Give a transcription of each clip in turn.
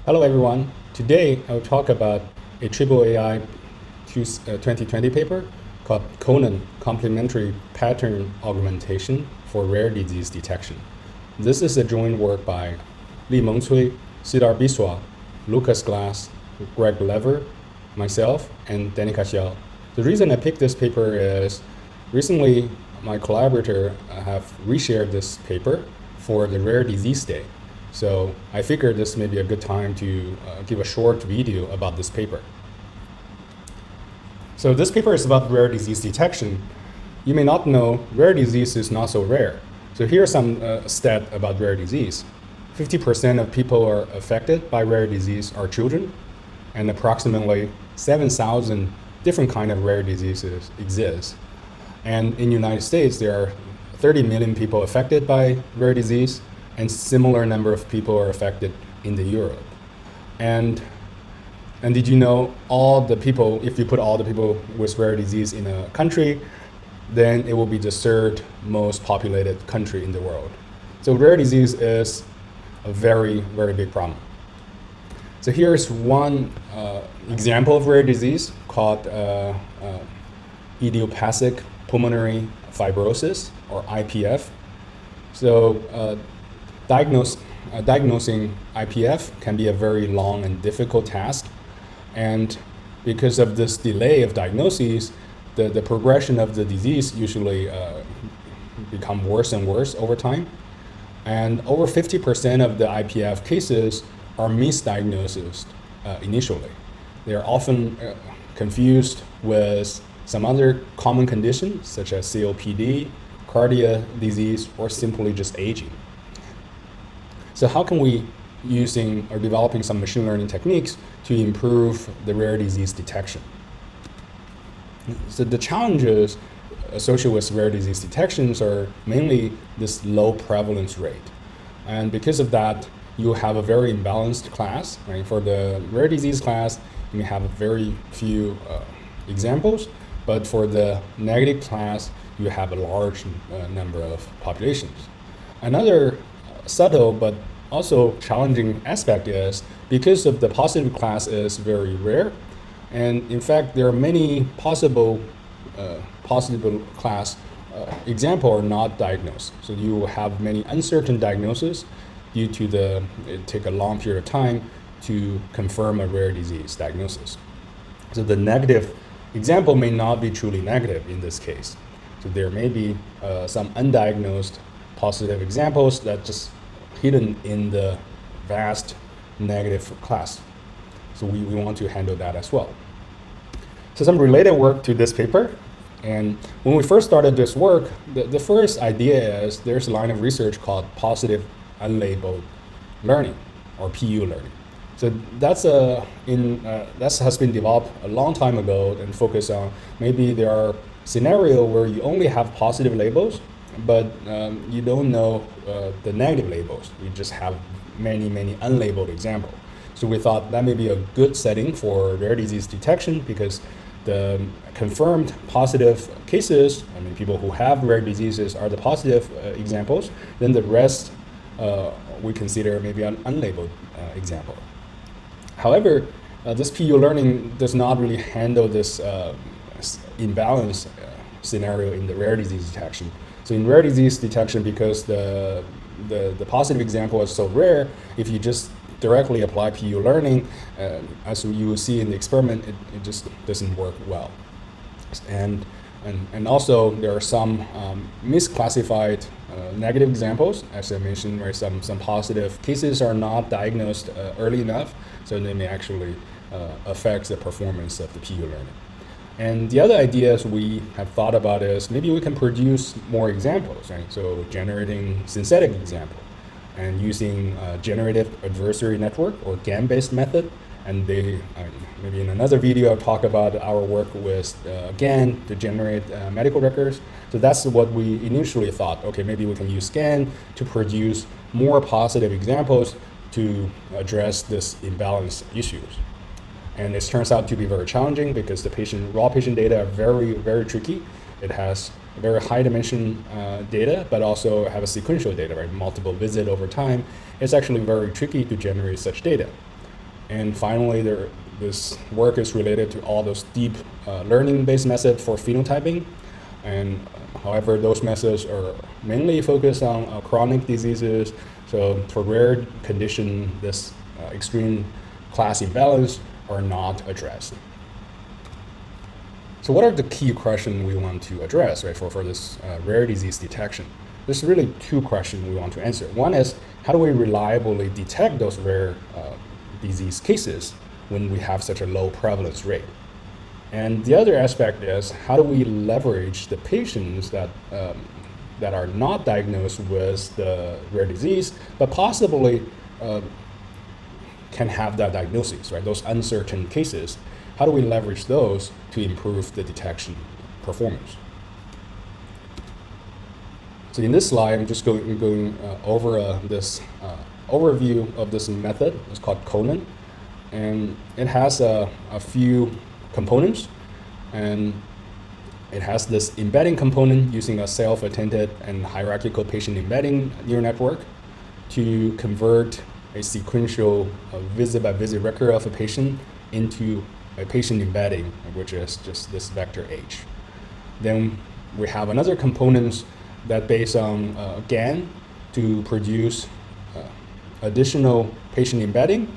Hello everyone. Today I will talk about a AAAI 2020 paper called CONAN Complementary Pattern Augmentation for Rare Disease Detection. This is a joint work by Li Mengcui, Sidar Biswa, Lucas Glass, Greg Lever, myself, and Danica Xiao. The reason I picked this paper is recently my collaborator have reshared this paper for the Rare Disease Day. So I figured this may be a good time to give a short video about this paper. So this paper is about rare disease detection. You may not know rare disease is not so rare. So here's some stat about rare disease. 50% of people are affected by rare disease are children, and approximately 7,000 different kind of rare diseases exist. And in the United States, there are 30 million people affected by rare disease, and similar number of people are affected in Europe. And did you know all the people, if you put all the people with rare disease in a country, then it will be the third most populated country in the world. So rare disease is a very, very big problem. So here's one example of rare disease called idiopathic pulmonary fibrosis, or IPF. So diagnosing IPF can be a very long and difficult task, and because of this delay of diagnosis, the progression of the disease usually become worse and worse over time. And over 50% of the IPF cases are misdiagnosed initially. They are often confused with some other common conditions such as COPD, cardiac disease, or simply just aging. So how can we using or developing some machine learning techniques to improve the rare disease detection? So the challenges associated with rare disease detections are mainly this low prevalence rate. And because of that, you have a very imbalanced class, right? For the rare disease class, you may have very few examples, but for the negative class, you have a large number of populations. Another subtle but also challenging aspect is because of the positive class is very rare, and in fact there are many possible class example are not diagnosed. So you will have many uncertain diagnoses due to it take a long period of time to confirm a rare disease diagnosis. So the negative example may not be truly negative in this case. So there may be some undiagnosed positive examples that just hidden in the vast negative class. So we want to handle that as well. So some related work to this paper. And when we first started this work, the first idea is there's a line of research called positive unlabeled learning, or PU learning. So that has been developed a long time ago and focus on maybe there are scenarios where you only have positive labels, but you don't know the negative labels. You just have many unlabeled examples. So we thought that may be a good setting for rare disease detection, because the confirmed positive cases, I mean people who have rare diseases, are the positive examples. Then the rest we consider maybe an unlabeled example. However, this PU learning does not really handle this imbalance scenario in the rare disease detection. So in rare disease detection, because the positive example is so rare, if you just directly apply PU learning, as you will see in the experiment, it just doesn't work well. And also there are some misclassified negative examples, as I mentioned, where some positive cases are not diagnosed early enough, so they may actually affect the performance of the PU learning. And the other ideas we have thought about is maybe we can produce more examples, right? So generating synthetic example and using generative adversary network, or GAN-based method. And maybe in another video I'll talk about our work with GAN to generate medical records. So that's what we initially thought. Okay, maybe we can use GAN to produce more positive examples to address this imbalance issues. And it turns out to be very challenging because the raw patient data are very, very tricky. It has very high dimension data, but also have a sequential data, right? Multiple visit over time. It's actually very tricky to generate such data. And finally, this work is related to all those deep learning-based methods for phenotyping. And however, those methods are mainly focused on chronic diseases. So for rare condition, this extreme class imbalance are not addressed. So what are the key questions we want to address, right, for this rare disease detection? There's really two questions we want to answer. One is, how do we reliably detect those rare disease cases when we have such a low prevalence rate? And the other aspect is, how do we leverage the patients that are not diagnosed with the rare disease, but possibly can have that diagnosis, right? Those uncertain cases. How do we leverage those to improve the detection performance? So in this slide, I'm just going over this overview of this method. It's called CONAN, and it has a few components, and it has this embedding component using a self-attended and hierarchical patient embedding neural network to convert a sequential visit-by-visit record of a patient into a patient embedding, which is just this vector H. Then we have another components that based on GAN to produce additional patient embedding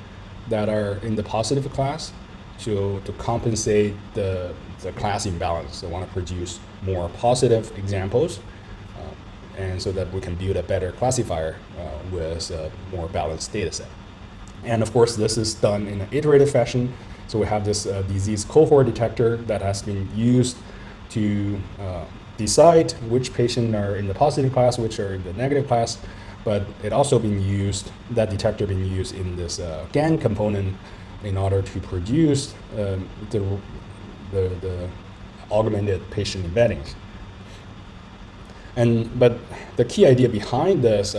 that are in the positive class to compensate the class imbalance. So want to produce more positive examples, and so that we can build a better classifier with a more balanced data set. And of course, this is done in an iterative fashion. So we have this disease cohort detector that has been used to decide which patients are in the positive class, which are in the negative class, but it also been used, that detector being used in this GAN component in order to produce the augmented patient embeddings. But the key idea behind this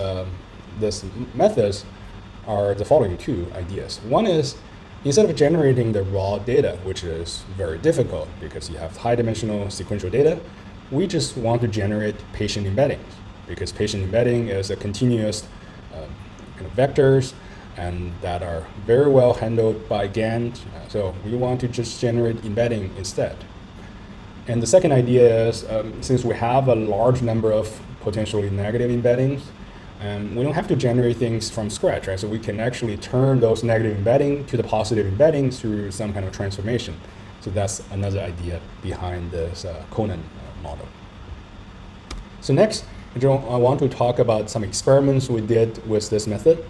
methods are the following two ideas. One is, instead of generating the raw data, which is very difficult because you have high-dimensional sequential data, we just want to generate patient embeddings, because patient embedding is a continuous kind of vectors and that are very well handled by GAN. So we want to just generate embedding instead. And the second idea is, since we have a large number of potentially negative embeddings, we don't have to generate things from scratch, right? So we can actually turn those negative embedding to the positive embeddings through some kind of transformation. So that's another idea behind this CONAN model. So next, I want to talk about some experiments we did with this method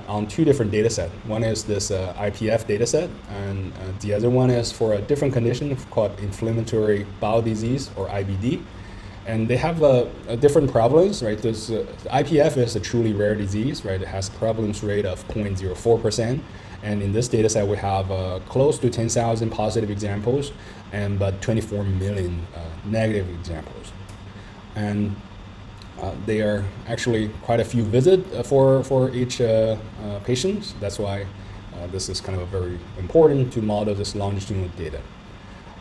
on two different data sets. One is this IPF data set, and the other one is for a different condition called inflammatory bowel disease, or IBD. And they have a different prevalence, right? This IPF is a truly rare disease, right? It has a prevalence rate of 0.04%. And in this data set, we have close to 10,000 positive examples, but 24 million negative examples. And they are actually quite a few visits for each patient. That's why this is kind of very important to model this longitudinal data.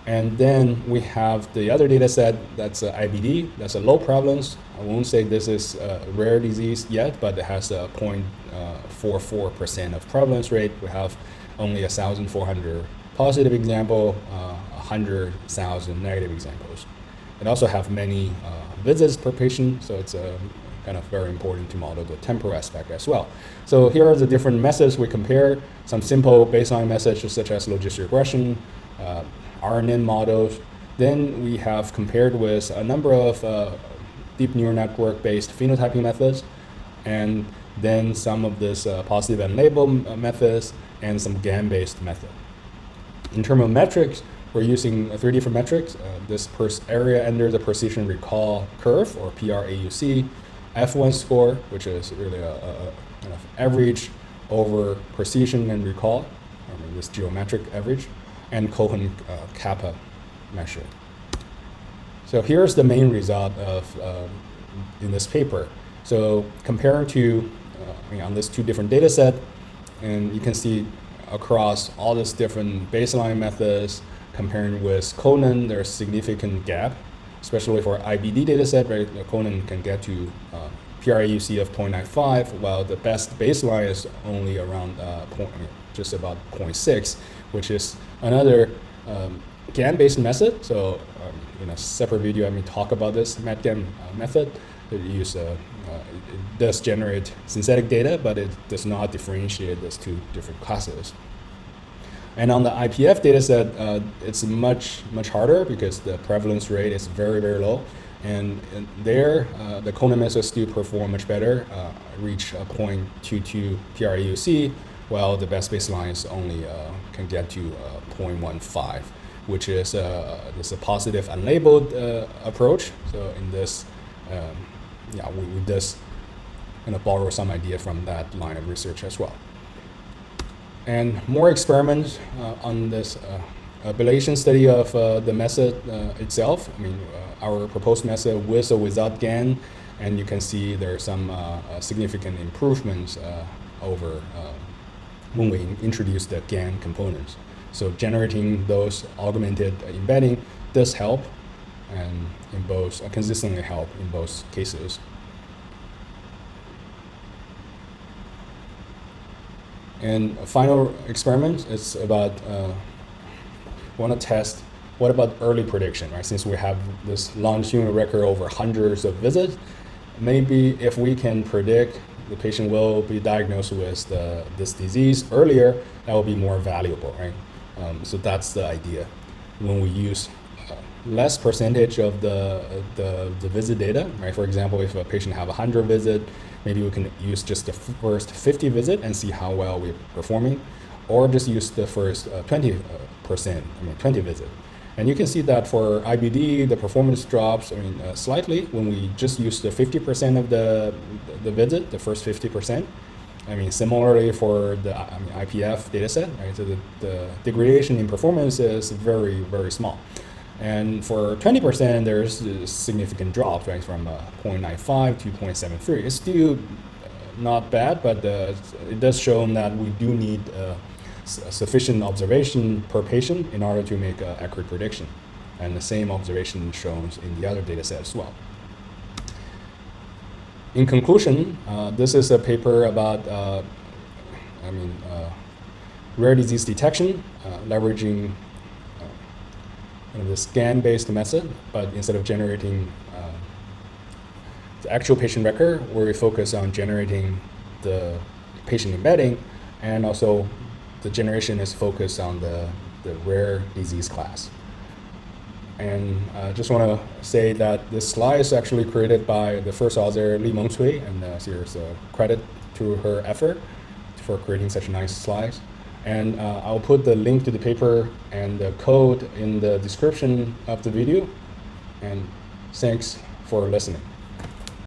And then we have the other data set that's IBD. That's a low prevalence. I won't say this is a rare disease yet, but it has a 0.44% of prevalence rate. We have only 1,400 positive example, 100,000 negative examples. It also have many visits per patient, so it's kind of very important to model the temporal aspect as well. So here are the different methods we compare. Some simple baseline methods such as logistic regression, RNN models. Then we have compared with a number of deep neural network-based phenotyping methods, and then some of this positive and label methods, and some GAN-based method. In terms of metrics, we're using three different metrics. This area under the precision recall curve, or PRAUC, F1 score, which is really a kind of average over precision and recall, this geometric average, and Cohen kappa measure. So here's the main result of in this paper. So comparing to on this two different data set, and you can see across all these different baseline methods, comparing with CONAN, there's significant gap, especially for IBD data set, right? CONAN can get to PRAUC of 0.95, while the best baseline is only around just about 0.6, which is another GAN-based method. So in a separate video, I may talk about this MATGAN method. It does generate synthetic data, but it does not differentiate those two different classes. And on the IPF data set, it's much harder because the prevalence rate is very low. And there, the CONAN method still perform much better, reach a 0.22 PRAUC, while the best baseline is only can get to 0.15, which is this a positive unlabeled approach. So in this, we just borrow some idea from that line of research as well. And more experiments on this ablation study of the method itself. I mean, our proposed method with or without GAN, and you can see there are some significant improvements over when we introduce the GAN components. So generating those augmented embedding does help, and in both consistently help in both cases. And a final experiment is about want to test what about early prediction, right? Since we have this longitudinal record over hundreds of visits, maybe if we can predict the patient will be diagnosed with this disease earlier, that will be more valuable, right? So that's the idea. When we use less percentage of the visit data, right? For example, if a patient have 100 visit, maybe we can use just the first 50 visit and see how well we're performing, or just use the first 20 visit. And you can see that for IBD, the performance drops, slightly when we just use the 50% of the visit, the first 50%. Similarly for the IPF data set, right? So the degradation in performance is very small. And for 20%, there's a significant drop, right, from 0.95 to 0.73. It's still not bad, but it does show that we do need sufficient observation per patient in order to make an accurate prediction. And the same observation shown in the other data set as well. In conclusion, this is a paper about rare disease detection, leveraging this GAN-based method, but instead of generating the actual patient record, where we focus on generating the patient embedding, and also the generation is focused on the rare disease class. And I just want to say that this slide is actually created by the first author, Li-Meng Cui, and here's a credit to her effort for creating such nice slides. And I'll put the link to the paper and the code in the description of the video. And thanks for listening.